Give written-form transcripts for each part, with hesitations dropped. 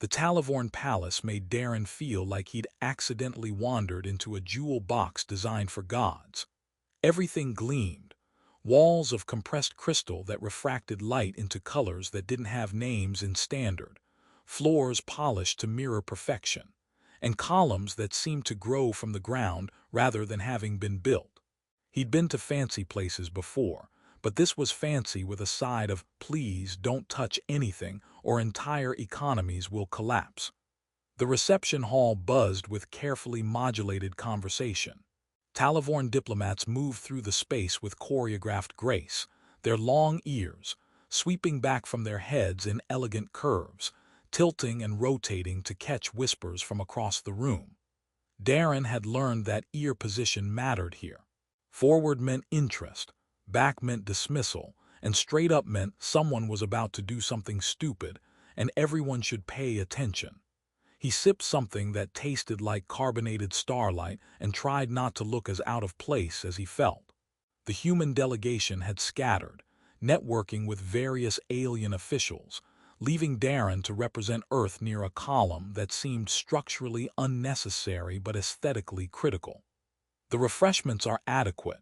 The Talavorn Palace made Darren feel like he'd accidentally wandered into a jewel box designed for gods. Everything gleamed, walls of compressed crystal that refracted light into colors that didn't have names in standard, floors polished to mirror perfection, and columns that seemed to grow from the ground rather than having been built. He'd been to fancy places before, but this was fancy with a side of "please don't touch anything or entire economies will collapse." The reception hall buzzed with carefully modulated conversation. Talavorn diplomats moved through the space with choreographed grace, their long ears, sweeping back from their heads in elegant curves, tilting and rotating to catch whispers from across the room. Darren had learned that ear position mattered here. Forward meant interest, back meant dismissal, and straight up meant someone was about to do something stupid, and everyone should pay attention. He sipped something that tasted like carbonated starlight and tried not to look as out of place as he felt. The human delegation had scattered, networking with various alien officials, leaving Darren to represent Earth near a column that seemed structurally unnecessary but aesthetically critical. "The refreshments are adequate."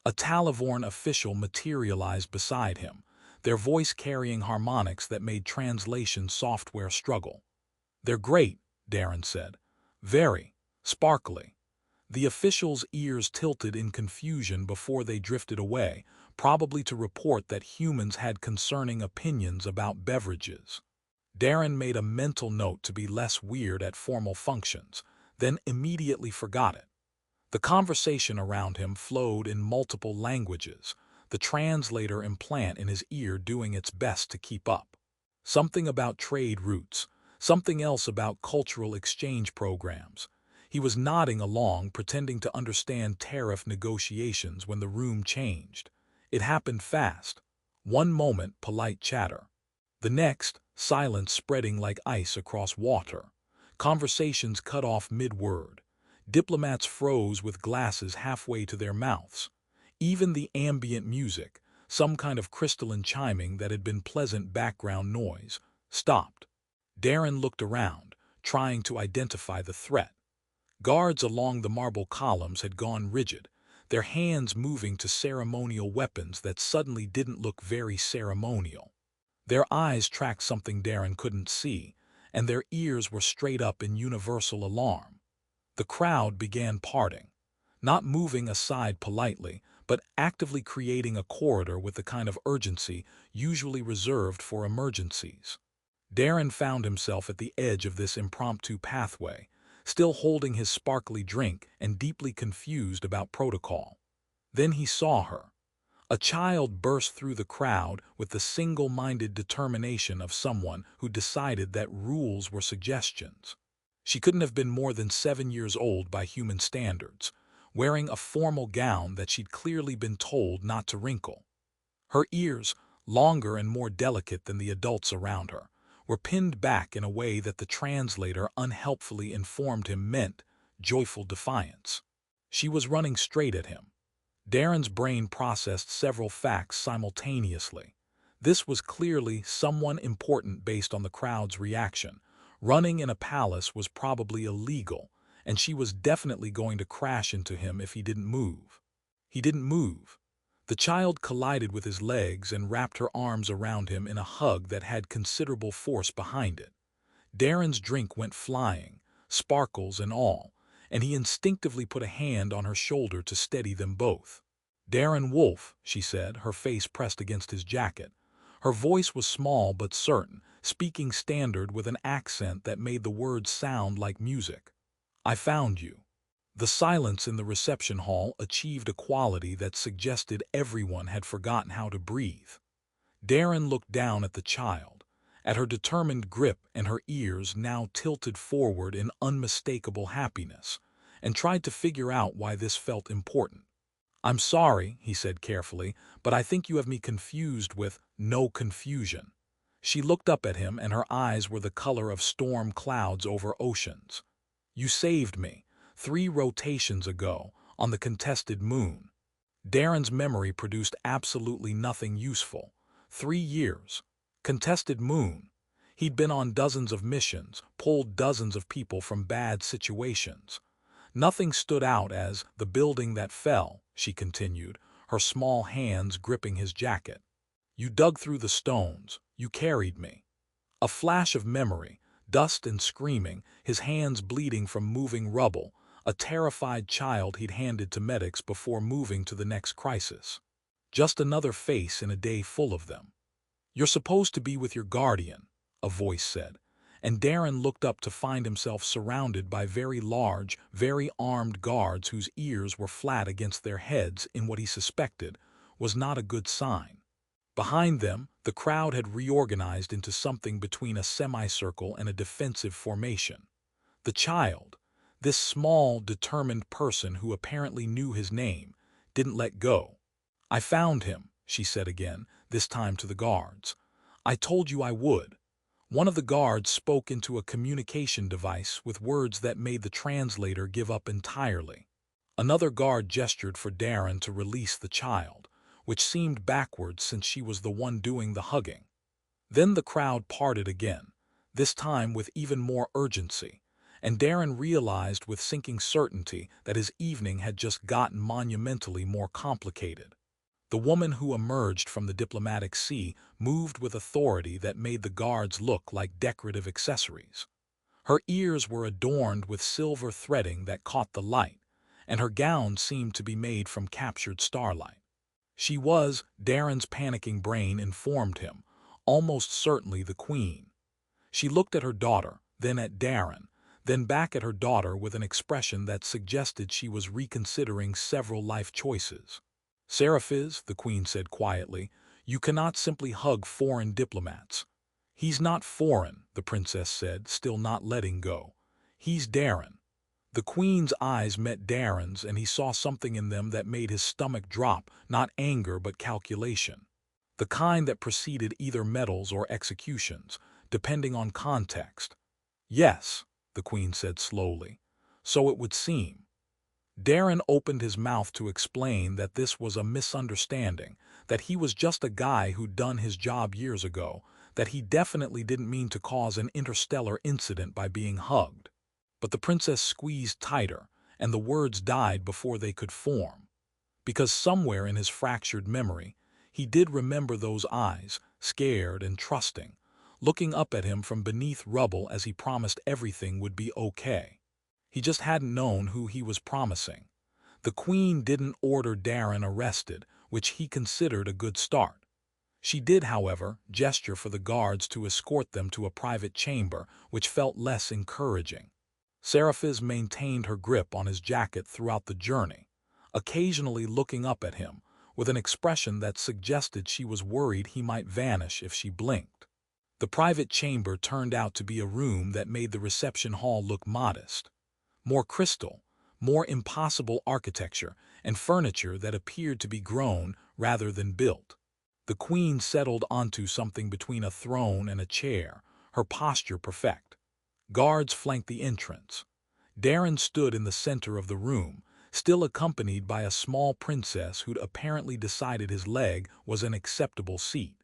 A Talavorn official materialized beside him, their voice carrying harmonics that made translation software struggle. "They're great," Darren said. "Very sparkly." The official's ears tilted in confusion before they drifted away, probably to report that humans had concerning opinions about beverages. Darren made a mental note to be less weird at formal functions, then immediately forgot it. The conversation around him flowed in multiple languages, the translator implant in his ear doing its best to keep up. Something about trade routes, something else about cultural exchange programs. He was nodding along, pretending to understand tariff negotiations when the room changed. It happened fast. One moment, polite chatter. The next, silence spreading like ice across water. Conversations cut off mid-word. Diplomats froze with glasses halfway to their mouths. Even the ambient music, some kind of crystalline chiming that had been pleasant background noise, stopped. Darren looked around, trying to identify the threat. Guards along the marble columns had gone rigid, their hands moving to ceremonial weapons that suddenly didn't look very ceremonial. Their eyes tracked something Darren couldn't see, and their ears were straight up in universal alarm. The crowd began parting, not moving aside politely, but actively creating a corridor with the kind of urgency usually reserved for emergencies. Darren found himself at the edge of this impromptu pathway, still holding his sparkly drink and deeply confused about protocol. Then he saw her. A child burst through the crowd with the single-minded determination of someone who decided that rules were suggestions. She couldn't have been more than 7 years old by human standards, wearing a formal gown that she'd clearly been told not to wrinkle. Her ears, longer and more delicate than the adults around her, were pinned back in a way that the translator unhelpfully informed him meant joyful defiance. She was running straight at him. Darren's brain processed several facts simultaneously. This was clearly someone important based on the crowd's reaction. Running in a palace was probably illegal, and she was definitely going to crash into him if he didn't move. He didn't move. The child collided with his legs and wrapped her arms around him in a hug that had considerable force behind it. Darren's drink went flying, sparkles and all, and he instinctively put a hand on her shoulder to steady them both. "Darren Wolfe," she said, her face pressed against his jacket. Her voice was small but certain, speaking standard with an accent that made the words sound like music. "I found you." The silence in the reception hall achieved a quality that suggested everyone had forgotten how to breathe. Darren looked down at the child, at her determined grip and her ears now tilted forward in unmistakable happiness, and tried to figure out why this felt important. "I'm sorry," he said carefully, "but I think you have me confused with no confusion." She looked up at him and her eyes were the color of storm clouds over oceans. "You saved me 3 rotations ago on the contested moon." Darren's memory produced absolutely nothing useful. 3 years. Contested moon. He'd been on dozens of missions, pulled dozens of people from bad situations. Nothing stood out as the building that fell, she continued, her small hands gripping his jacket. You dug through the stones, you carried me. A flash of memory, dust and screaming, his hands bleeding from moving rubble, a terrified child he'd handed to medics before moving to the next crisis. Just another face in a day full of them. You're supposed to be with your guardian, a voice said, and Darren looked up to find himself surrounded by very large, very armed guards whose ears were flat against their heads in what he suspected was not a good sign. Behind them, the crowd had reorganized into something between a semicircle and a defensive formation. The child, this small, determined person who apparently knew his name, didn't let go. I found him, she said again, this time to the guards. I told you I would. One of the guards spoke into a communication device with words that made the translator give up entirely. Another guard gestured for Darren to release the child, which seemed backwards since she was the one doing the hugging. Then the crowd parted again, this time with even more urgency, and Darren realized with sinking certainty that his evening had just gotten monumentally more complicated. The woman who emerged from the diplomatic sea moved with authority that made the guards look like decorative accessories. Her ears were adorned with silver threading that caught the light, and her gown seemed to be made from captured starlight. She was, Darren's panicking brain informed him, almost certainly the queen. She looked at her daughter, then at Darren, then back at her daughter with an expression that suggested she was reconsidering several life choices. Seraphiz, the queen said quietly, you cannot simply hug foreign diplomats. He's not foreign, the princess said, still not letting go. He's Darren. The queen's eyes met Darren's, and he saw something in them that made his stomach drop, not anger but calculation. The kind that preceded either medals or executions, depending on context. Yes, the queen said slowly. So it would seem. Darren opened his mouth to explain that this was a misunderstanding, that he was just a guy who'd done his job years ago, that he definitely didn't mean to cause an interstellar incident by being hugged. But the princess squeezed tighter, and the words died before they could form. Because somewhere in his fractured memory, he did remember those eyes, scared and trusting, looking up at him from beneath rubble as he promised everything would be okay. He just hadn't known who he was promising. The queen didn't order Darren arrested, which he considered a good start. She did, however, gesture for the guards to escort them to a private chamber, which felt less encouraging. Seraphiz maintained her grip on his jacket throughout the journey, occasionally looking up at him, with an expression that suggested she was worried he might vanish if she blinked. The private chamber turned out to be a room that made the reception hall look modest. More crystal, more impossible architecture, and furniture that appeared to be grown rather than built. The queen settled onto something between a throne and a chair, her posture perfect. Guards flanked the entrance. Darren stood in the center of the room, still accompanied by a small princess who'd apparently decided his leg was an acceptable seat.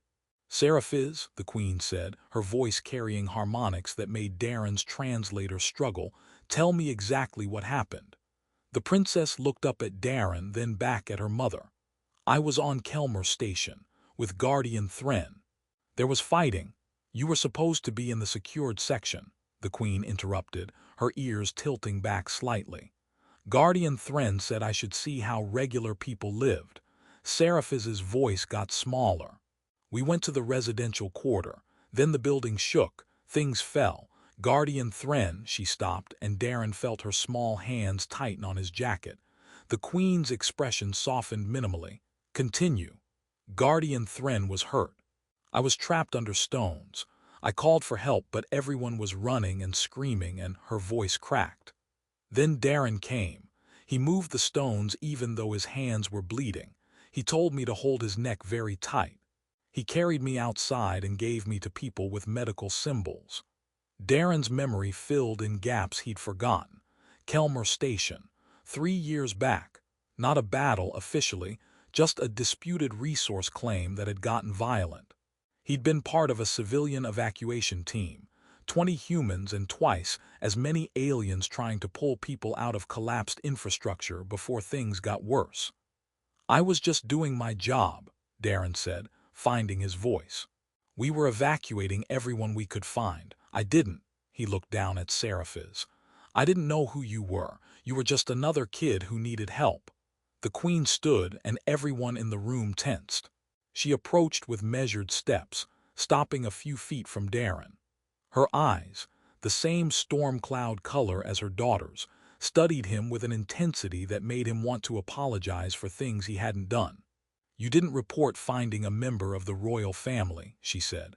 Seraphiz, the queen said, her voice carrying harmonics that made Darren's translator struggle, tell me exactly what happened. The princess looked up at Darren, then back at her mother. I was on Kelmer Station, with Guardian Thane. There was fighting. You were supposed to be in the secured section, the queen interrupted, her ears tilting back slightly. Guardian Thane said I should see how regular people lived. Seraphiz's voice got smaller. We went to the residential quarter. Then the building shook. Things fell. Guardian Thane, she stopped, and Darren felt her small hands tighten on his jacket. The queen's expression softened minimally. Continue. Guardian Thane was hurt. I was trapped under stones. I called for help, but everyone was running and screaming, and her voice cracked. Then Darren came. He moved the stones even though his hands were bleeding. He told me to hold his neck very tight. He carried me outside and gave me to people with medical symbols. Darren's memory filled in gaps he'd forgotten. Kelmer Station, 3 years back. Not a battle officially, just a disputed resource claim that had gotten violent. He'd been part of a civilian evacuation team, 20 humans and twice as many aliens trying to pull people out of collapsed infrastructure before things got worse. "I was just doing my job," Darren said, finding his voice. "We were evacuating everyone we could find. I didn't." He looked down at Seraphiz. "I didn't know who you were. You were just another kid who needed help." The Queen stood, and everyone in the room tensed. She approached with measured steps, stopping a few feet from Darren. Her eyes, the same storm cloud color as her daughter's, studied him with an intensity that made him want to apologize for things he hadn't done. "You didn't report finding a member of the royal family," she said.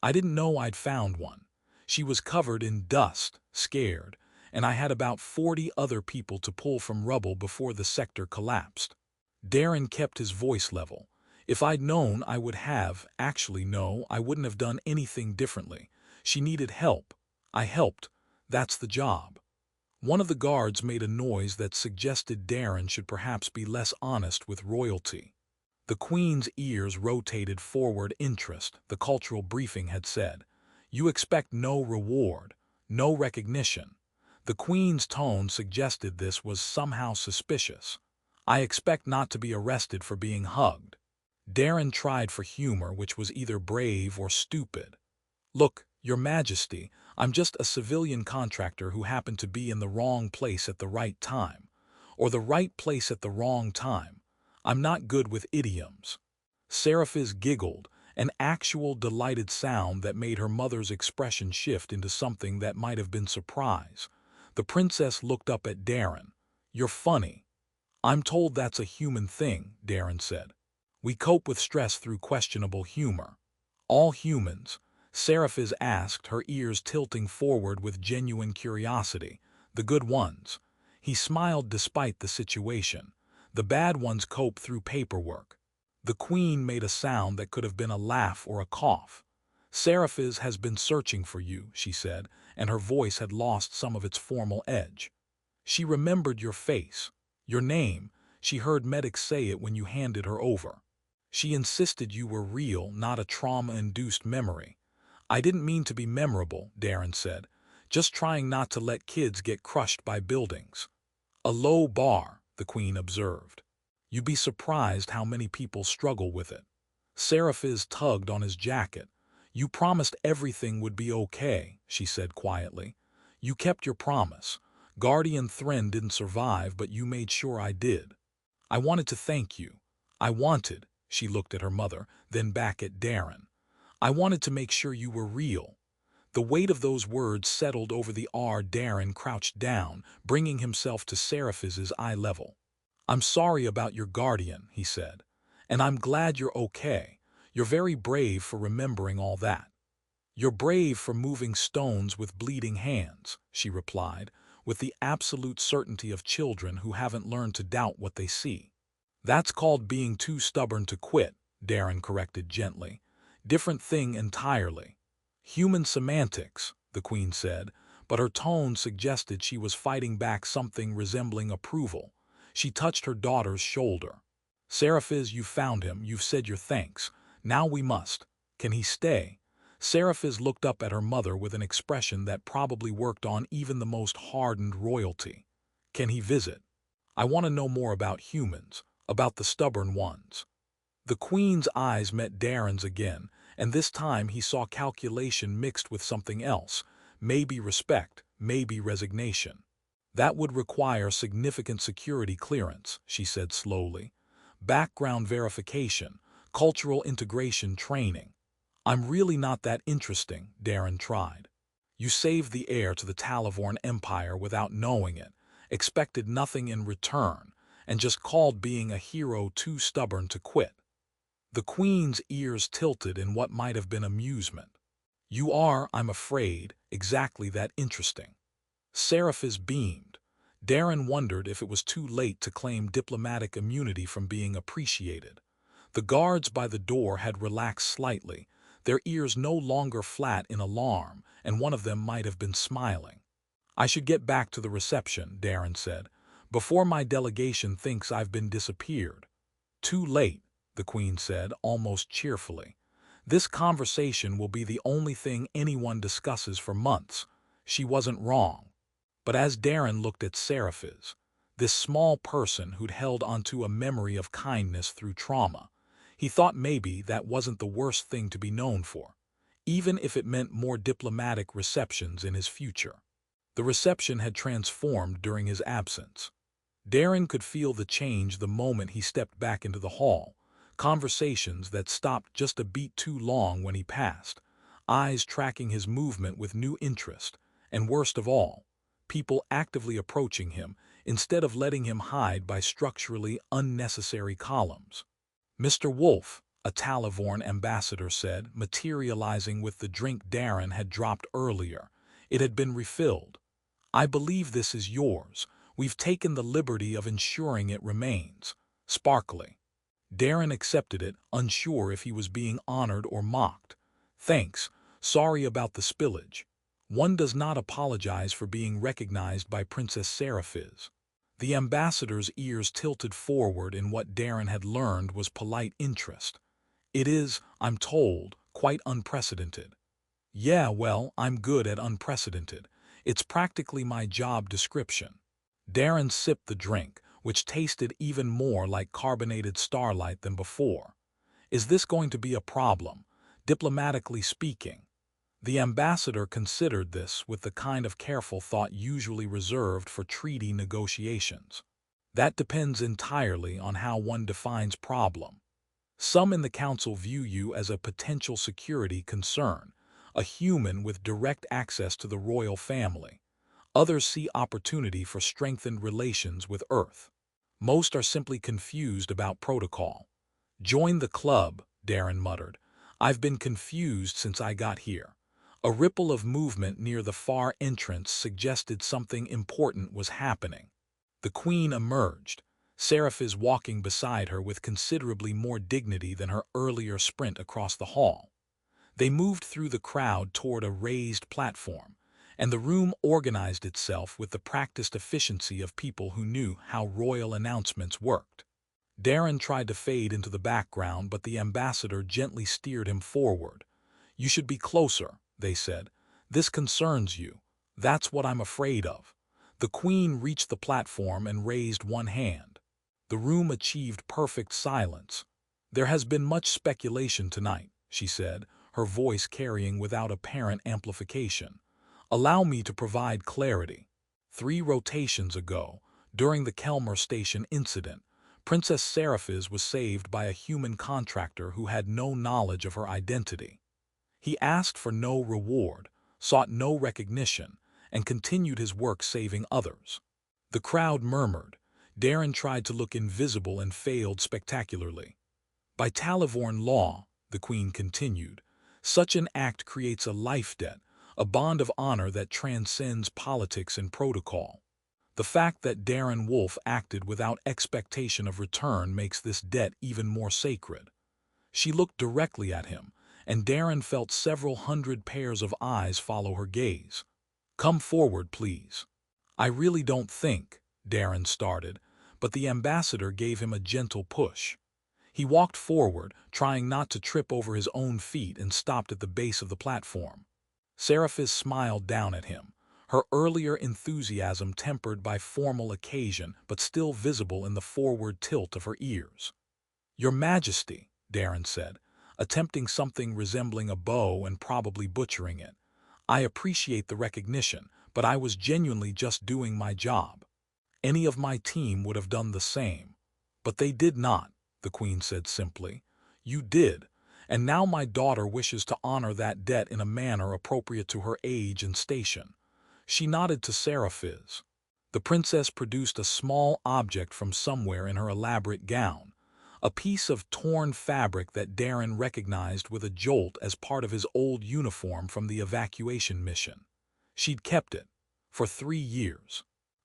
"I didn't know I'd found one. She was covered in dust, scared, and I had about 40 other people to pull from rubble before the sector collapsed." Darren kept his voice level. "If I'd known I would have, actually no, I wouldn't have done anything differently. She needed help. I helped. That's the job." One of the guards made a noise that suggested Darren should perhaps be less honest with royalty. The Queen's ears rotated forward. "Interest," the cultural briefing had said. "You expect no reward, no recognition." The Queen's tone suggested this was somehow suspicious. "I expect not to be arrested for being hugged." Darren tried for humor, which was either brave or stupid. "Look, Your Majesty, I'm just a civilian contractor who happened to be in the wrong place at the right time. Or the right place at the wrong time. I'm not good with idioms." Seraphiz giggled, an actual delighted sound that made her mother's expression shift into something that might have been surprise. The princess looked up at Darren. "You're funny." "I'm told that's a human thing," Darren said. "We cope with stress through questionable humor." "All humans?" Seraphiz asked, her ears tilting forward with genuine curiosity. "The good ones." He smiled despite the situation. "The bad ones cope through paperwork." The Queen made a sound that could have been a laugh or a cough. "Seraphiz has been searching for you," she said, and her voice had lost some of its formal edge. "She remembered your face. Your name. She heard medics say it when you handed her over. She insisted you were real, not a trauma-induced memory." "I didn't mean to be memorable," Darren said. "Just trying not to let kids get crushed by buildings." "A low bar," the Queen observed. "You'd be surprised how many people struggle with it." Seraphiz tugged on his jacket. "You promised everything would be okay," she said quietly. "You kept your promise. Guardian Thren didn't survive, but you made sure I did. I wanted to thank you. I wanted," she looked at her mother, then back at Darren. "I wanted to make sure you were real." The weight of those words settled over the R. Darren crouched down, bringing himself to Seraphiz's eye level. "I'm sorry about your guardian," he said. "And I'm glad you're okay. You're very brave for remembering all that." "You're brave for moving stones with bleeding hands," she replied, with the absolute certainty of children who haven't learned to doubt what they see. "That's called being too stubborn to quit," Darren corrected gently. "Different thing entirely." "Human semantics," the Queen said, but her tone suggested she was fighting back something resembling approval. She touched her daughter's shoulder. "Seraphiz, you found him. You've said your thanks. Now we must. Can he stay?" Seraphiz looked up at her mother with an expression that probably worked on even the most hardened royalty. "Can he visit? I want to know more about humans, about the stubborn ones." The Queen's eyes met Darren's again, and this time he saw calculation mixed with something else, maybe respect, maybe resignation. "That would require significant security clearance," she said slowly. "Background verification, cultural integration training." "I'm really not that interesting," Darren tried. "You saved the heir to the Talavorn Empire without knowing it, expected nothing in return, and just called being a hero too stubborn to quit." The Queen's ears tilted in what might have been amusement. "You are, I'm afraid, exactly that interesting." Seraphiz beamed. Darren wondered if it was too late to claim diplomatic immunity from being appreciated. The guards by the door had relaxed slightly, their ears no longer flat in alarm, and one of them might have been smiling. "I should get back to the reception," Darren said, "before my delegation thinks I've been disappeared." "Too late," the Queen said, almost cheerfully. This conversation will be the only thing anyone discusses for months. She wasn't wrong. But as Darren looked at Seraphiz, this small person who'd held onto a memory of kindness through trauma, he thought maybe that wasn't the worst thing to be known for, even if it meant more diplomatic receptions in his future. The reception had transformed during his absence. Darren could feel the change the moment he stepped back into the hall, conversations that stopped just a beat too long when he passed, eyes tracking his movement with new interest, and worst of all, people actively approaching him instead of letting him hide by structurally unnecessary columns. "Mr. Wolf," a Talavorn ambassador said, materializing with the drink Darren had dropped earlier. It had been refilled. "I believe this is yours. We've taken the liberty of ensuring it remains." Sparkly. Darren accepted it, unsure if he was being honored or mocked. "Thanks. Sorry about the spillage. One does not apologize for being recognized by Princess Seraphiz." The ambassador's ears tilted forward in what Darren had learned was polite interest. "It is, I'm told, quite unprecedented." "Yeah, well, I'm good at unprecedented. It's practically my job description." Darren sipped the drink, which tasted even more like carbonated starlight than before. "Is this going to be a problem, diplomatically speaking?" The ambassador considered this with the kind of careful thought usually reserved for treaty negotiations. "That depends entirely on how one defines problem. Some in the council view you as a potential security concern, a human with direct access to the royal family. Others see opportunity for strengthened relations with Earth. Most are simply confused about protocol." "Join the club," Darren muttered. "I've been confused since I got here." A ripple of movement near the far entrance suggested something important was happening. The Queen emerged, Seraphiz walking beside her with considerably more dignity than her earlier sprint across the hall. They moved through the crowd toward a raised platform, and the room organized itself with the practiced efficiency of people who knew how royal announcements worked. Darren tried to fade into the background, but the ambassador gently steered him forward. "You should be closer," they said. "This concerns you. That's what I'm afraid of." The Queen reached the platform and raised one hand. The room achieved perfect silence. "There has been much speculation tonight," she said, her voice carrying without apparent amplification. "Allow me to provide clarity. 3 rotations ago, during the Kelmer Station incident, Princess Seraphiz was saved by a human contractor who had no knowledge of her identity. He asked for no reward, sought no recognition, and continued his work saving others." The crowd murmured. Darren tried to look invisible and failed spectacularly. "By Talavorn law," the Queen continued, "such an act creates a life debt, a bond of honor that transcends politics and protocol. The fact that Darren Wolf acted without expectation of return makes this debt even more sacred." She looked directly at him, and Darren felt several hundred pairs of eyes follow her gaze. "Come forward, please." "I really don't think," Darren started, but the ambassador gave him a gentle push. He walked forward, trying not to trip over his own feet, and stopped at the base of the platform. Seraphiz smiled down at him, her earlier enthusiasm tempered by formal occasion but still visible in the forward tilt of her ears. "Your Majesty," Darren said, attempting something resembling a bow and probably butchering it. "I appreciate the recognition, but I was genuinely just doing my job. Any of my team would have done the same." "But they did not," the Queen said simply. "You did, and now my daughter wishes to honor that debt in a manner appropriate to her age and station." She nodded to Seraphiz. The princess produced a small object from somewhere in her elaborate gown, a piece of torn fabric that Darren recognized with a jolt as part of his old uniform from the evacuation mission. She'd kept it for 3 years.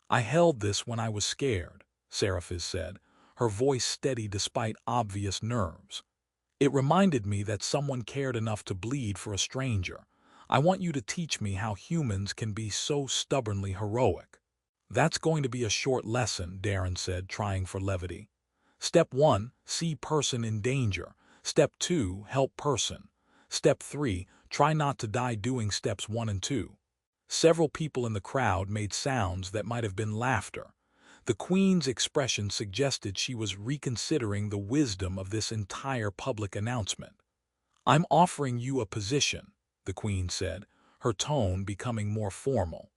"I held this when I was scared," Seraphiz said, her voice steady despite obvious nerves. "It reminded me that someone cared enough to bleed for a stranger. I want you to teach me how humans can be so stubbornly heroic." "That's going to be a short lesson," Darren said, trying for levity. "Step 1, see person in danger. Step 2, help person. Step 3. Try not to die doing steps 1 and 2. Several people in the crowd made sounds that might have been laughter. The Queen's expression suggested she was reconsidering the wisdom of this entire public announcement. "I'm offering you a position," the Queen said, her tone becoming more formal.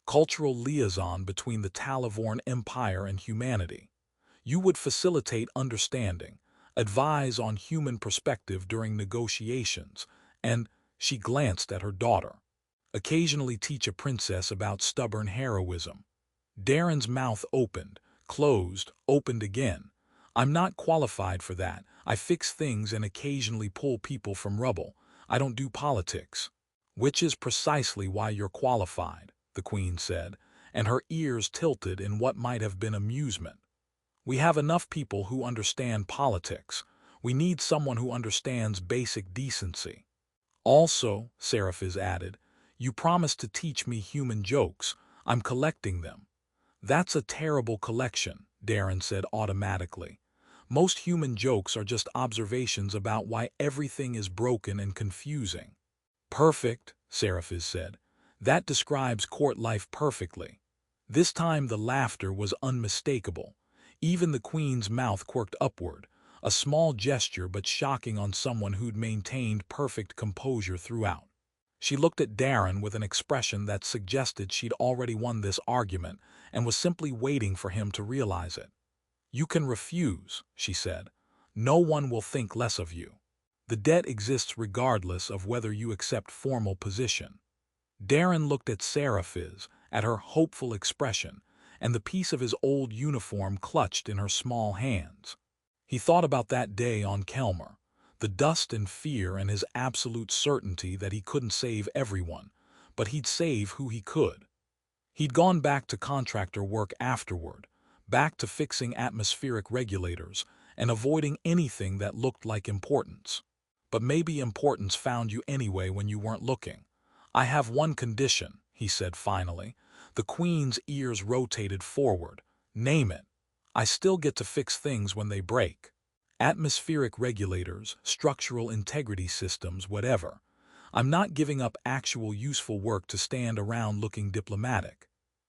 "Cultural liaison between the Talavorn Empire and humanity. You would facilitate understanding, advise on human perspective during negotiations, and," she glanced at her daughter, "occasionally teach a princess about stubborn heroism." Darren's mouth opened, closed, opened again. "I'm not qualified for that. I fix things and occasionally pull people from rubble. I don't do politics." "Which is precisely why you're qualified," the Queen said, and her ears tilted in what might have been amusement. "We have enough people who understand politics. We need someone who understands basic decency." "Also," Seraphiz added, "you promised to teach me human jokes. I'm collecting them." "That's a terrible collection," Darren said automatically. "Most human jokes are just observations about why everything is broken and confusing." "Perfect," Seraphiz said. "That describes court life perfectly." This time the laughter was unmistakable. Even the Queen's mouth quirked upward, a small gesture but shocking on someone who'd maintained perfect composure throughout. She looked at Darren with an expression that suggested she'd already won this argument and was simply waiting for him to realize it. "You can refuse," she said. "No one will think less of you. The debt exists regardless of whether you accept formal position." Darren looked at Seraphiz, at her hopeful expression, and the piece of his old uniform clutched in her small hands. He thought about that day on Kelmer, the dust and fear and his absolute certainty that he couldn't save everyone, but he'd save who he could. He'd gone back to contractor work afterward, back to fixing atmospheric regulators and avoiding anything that looked like importance. But maybe importance found you anyway when you weren't looking. "I have one condition," he said finally. The Queen's ears rotated forward. "Name it." "I still get to fix things when they break. Atmospheric regulators, structural integrity systems, whatever. I'm not giving up actual useful work to stand around looking diplomatic."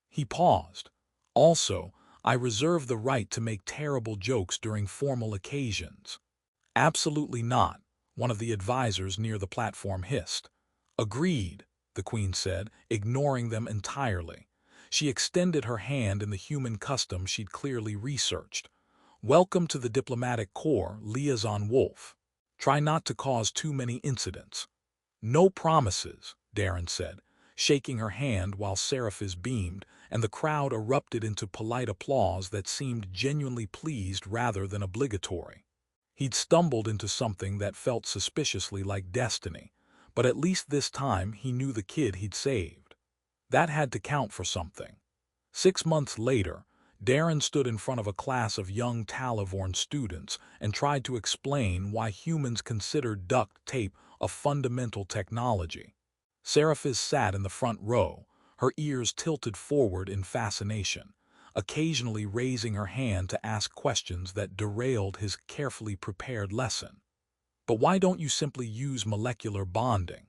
He paused. "Also, I reserve the right to make terrible jokes during formal occasions." "Absolutely not," one of the advisors near the platform hissed. "Agreed," the Queen said, ignoring them entirely. She extended her hand in the human custom she'd clearly researched. "Welcome to the diplomatic corps, Liaison Wolf. Try not to cause too many incidents." "No promises," Darren said, shaking her hand while Seraphiz beamed, and the crowd erupted into polite applause that seemed genuinely pleased rather than obligatory. He'd stumbled into something that felt suspiciously like destiny, but at least this time he knew the kid he'd saved. That had to count for something. 6 months later, Darren stood in front of a class of young Talavorn students and tried to explain why humans considered duct tape a fundamental technology. Seraphiz sat in the front row, her ears tilted forward in fascination, occasionally raising her hand to ask questions that derailed his carefully prepared lesson. "But why don't you simply use molecular bonding?"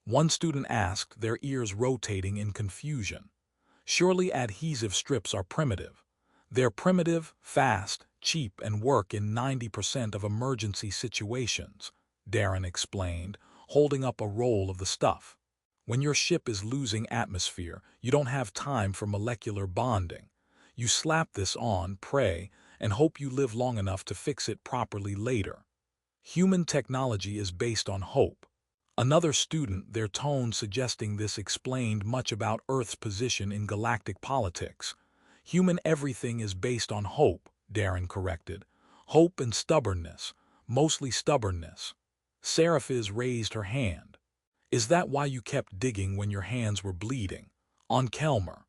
one student asked, their ears rotating in confusion. "Surely adhesive strips are primitive." "They're primitive, fast, cheap, and work in 90% of emergency situations," Darren explained, holding up a roll of the stuff. "When your ship is losing atmosphere, you don't have time for molecular bonding. You slap this on, pray, and hope you live long enough to fix it properly later. Human technology is based on hope." Another student, their tone suggesting this explained much about Earth's position in galactic politics. "Human everything is based on hope," Darren corrected. "Hope and stubbornness, mostly stubbornness." Seraphiz raised her hand. "Is that why you kept digging when your hands were bleeding?" "On Kelmer."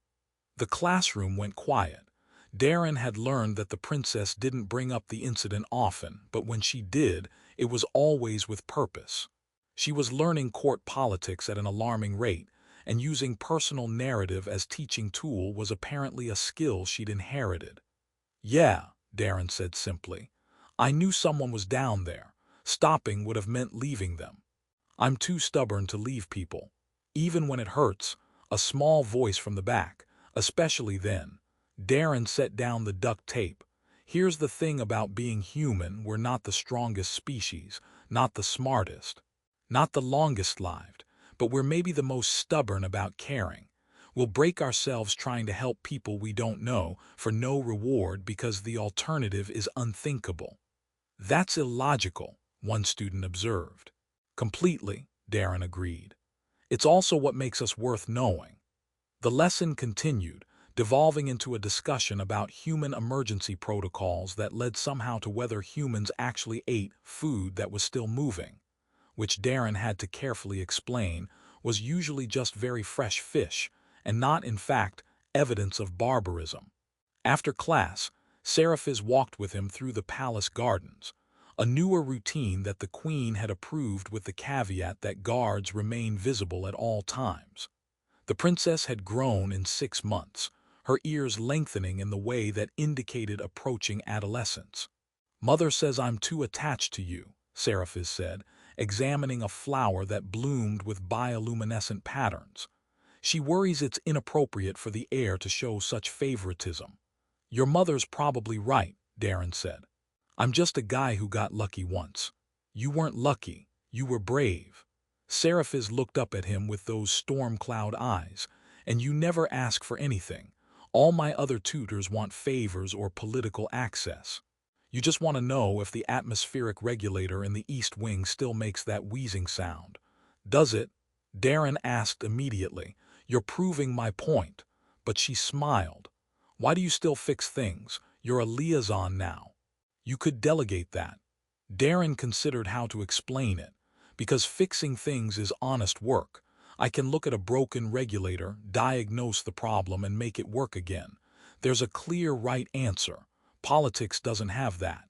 The classroom went quiet. Darren had learned that the princess didn't bring up the incident often, but when she did, it was always with purpose. She was learning court politics at an alarming rate, and using personal narrative as teaching tool was apparently a skill she'd inherited. "Yeah," Darren said simply. "I knew someone was down there. Stopping would have meant leaving them." I'm too stubborn to leave people. Even when it hurts, a small voice from the back, especially then. Darren set down the duct tape. Here's the thing about being human, we're not the strongest species, not the smartest, not the longest lived, but we're maybe the most stubborn about caring. We'll break ourselves trying to help people we don't know for no reward because the alternative is unthinkable. That's illogical, one student observed. Completely, Darren agreed. It's also what makes us worth knowing. The lesson continued, devolving into a discussion about human emergency protocols that led somehow to whether humans actually ate food that was still moving, which Darren had to carefully explain was usually just very fresh fish and not, in fact, evidence of barbarism. After class, Seraphiz walked with him through the palace gardens, a newer routine that the queen had approved with the caveat that guards remain visible at all times. The princess had grown in 6 months, her ears lengthening in the way that indicated approaching adolescence. "Mother says I'm too attached to you," Seraphiz said, examining a flower that bloomed with bioluminescent patterns. "She worries it's inappropriate for the heir to show such favoritism." "Your mother's probably right," Darren said. "I'm just a guy who got lucky once." "You weren't lucky, you were brave." Seraphiz looked up at him with those storm cloud eyes. "And you never ask for anything. All my other tutors want favors or political access. You just want to know if the atmospheric regulator in the East Wing still makes that wheezing sound." "Does it?" Darren asked immediately. "You're proving my point." But she smiled. "Why do you still fix things? You're a liaison now. You could delegate that." Darren considered how to explain it. "Because fixing things is honest work. I can look at a broken regulator, diagnose the problem, and make it work again. There's a clear right answer. Politics doesn't have that.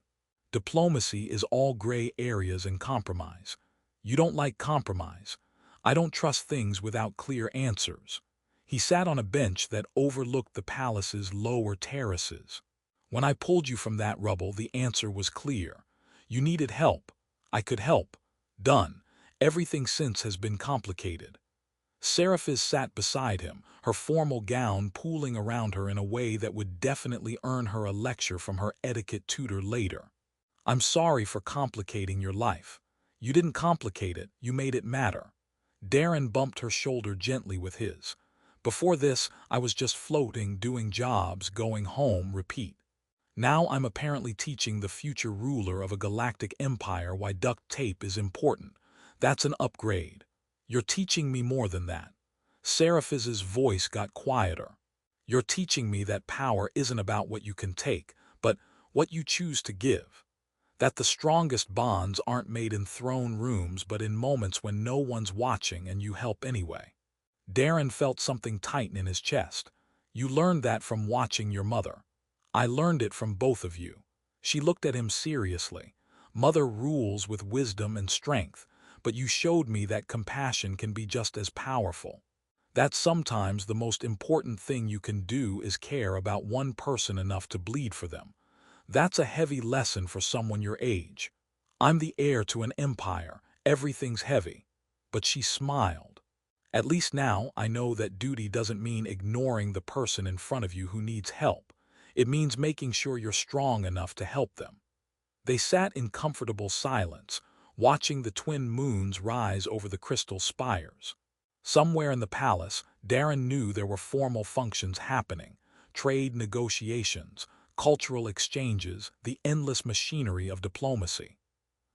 Diplomacy is all gray areas and compromise. You don't like compromise. I don't trust things without clear answers." He sat on a bench that overlooked the palace's lower terraces. "When I pulled you from that rubble, the answer was clear. You needed help. I could help. Done. Everything since has been complicated." Seraphiz sat beside him, her formal gown pooling around her in a way that would definitely earn her a lecture from her etiquette tutor later. "I'm sorry for complicating your life." "You didn't complicate it, you made it matter." Darren bumped her shoulder gently with his. "Before this, I was just floating, doing jobs, going home, repeat. Now I'm apparently teaching the future ruler of a galactic empire why duct tape is important. That's an upgrade. You're teaching me more than that." Seraphiz's voice got quieter. "You're teaching me that power isn't about what you can take, but what you choose to give. That the strongest bonds aren't made in throne rooms but in moments when no one's watching and you help anyway." Darren felt something tighten in his chest. "You learned that from watching your mother." "I learned it from both of you." She looked at him seriously. "Mother rules with wisdom and strength, but you showed me that compassion can be just as powerful. That sometimes the most important thing you can do is care about one person enough to bleed for them. That's a heavy lesson for someone your age. I'm the heir to an empire. Everything's heavy." But she smiled. "At least now I know that duty doesn't mean ignoring the person in front of you who needs help. It means making sure you're strong enough to help them." They sat in comfortable silence, watching the twin moons rise over the crystal spires. Somewhere in the palace, Darren knew there were formal functions happening, trade negotiations, cultural exchanges, the endless machinery of diplomacy.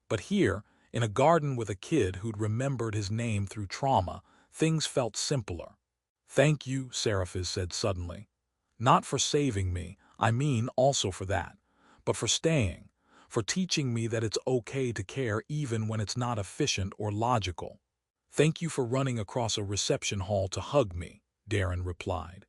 But here, in a garden with a kid who'd remembered his name through trauma, things felt simpler. "Thank you," Seraphiz said suddenly. "Not for saving me, I mean also for that, but for staying, for teaching me that it's okay to care even when it's not efficient or logical." "Thank you for running across a reception hall to hug me," Darren replied.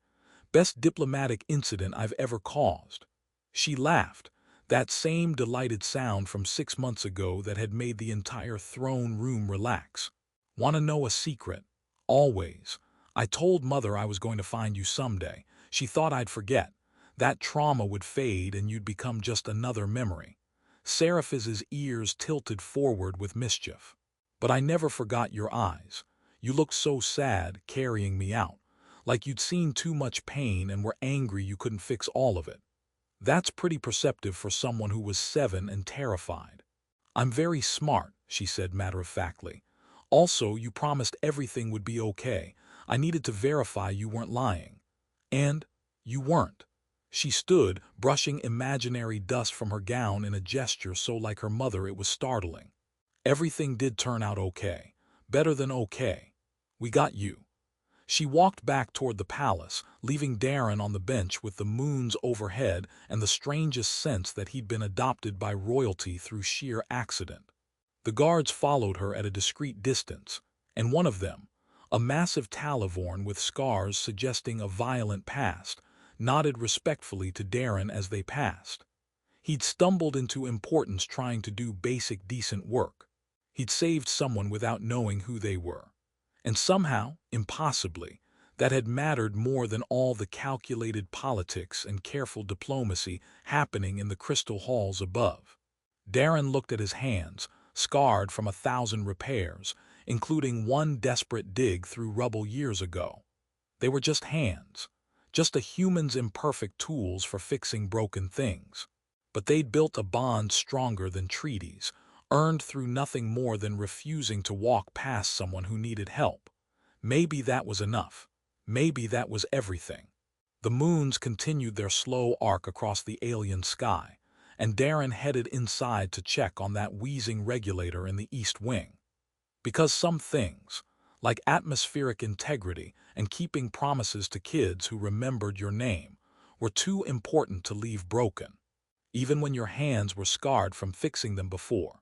"Best diplomatic incident I've ever caused." She laughed, that same delighted sound from 6 months ago that had made the entire throne room relax. "Want to know a secret?" "Always. I told Mother I was going to find you someday. She thought I'd forget. That trauma would fade and you'd become just another memory." Seraphiz's ears tilted forward with mischief. But I never forgot your eyes. You looked so sad carrying me out, like you'd seen too much pain and were angry you couldn't fix all of it. That's pretty perceptive for someone who was 7 and terrified. I'm very smart, she said matter-of-factly. Also, you promised everything would be okay. I needed to verify you weren't lying. And you weren't. She stood, brushing imaginary dust from her gown in a gesture so like her mother it was startling. Everything did turn out okay. Better than okay. We got you. She walked back toward the palace, leaving Darren on the bench with the moons overhead and the strangest sense that he'd been adopted by royalty through sheer accident. The guards followed her at a discreet distance, and one of them, a massive Talavorn with scars suggesting a violent past, nodded respectfully to Darren as they passed. He'd stumbled into importance trying to do basic decent work. He'd saved someone without knowing who they were. And somehow, impossibly, that had mattered more than all the calculated politics and careful diplomacy happening in the crystal halls above. Darren looked at his hands, scarred from 1,000 repairs, including one desperate dig through rubble years ago. They were just hands, just a human's imperfect tools for fixing broken things. But they'd built a bond stronger than treaties, earned through nothing more than refusing to walk past someone who needed help. Maybe that was enough. Maybe that was everything. The moons continued their slow arc across the alien sky, and Darren headed inside to check on that wheezing regulator in the East Wing. Because some things, like atmospheric integrity and keeping promises to kids who remembered your name, were too important to leave broken, even when your hands were scarred from fixing them before.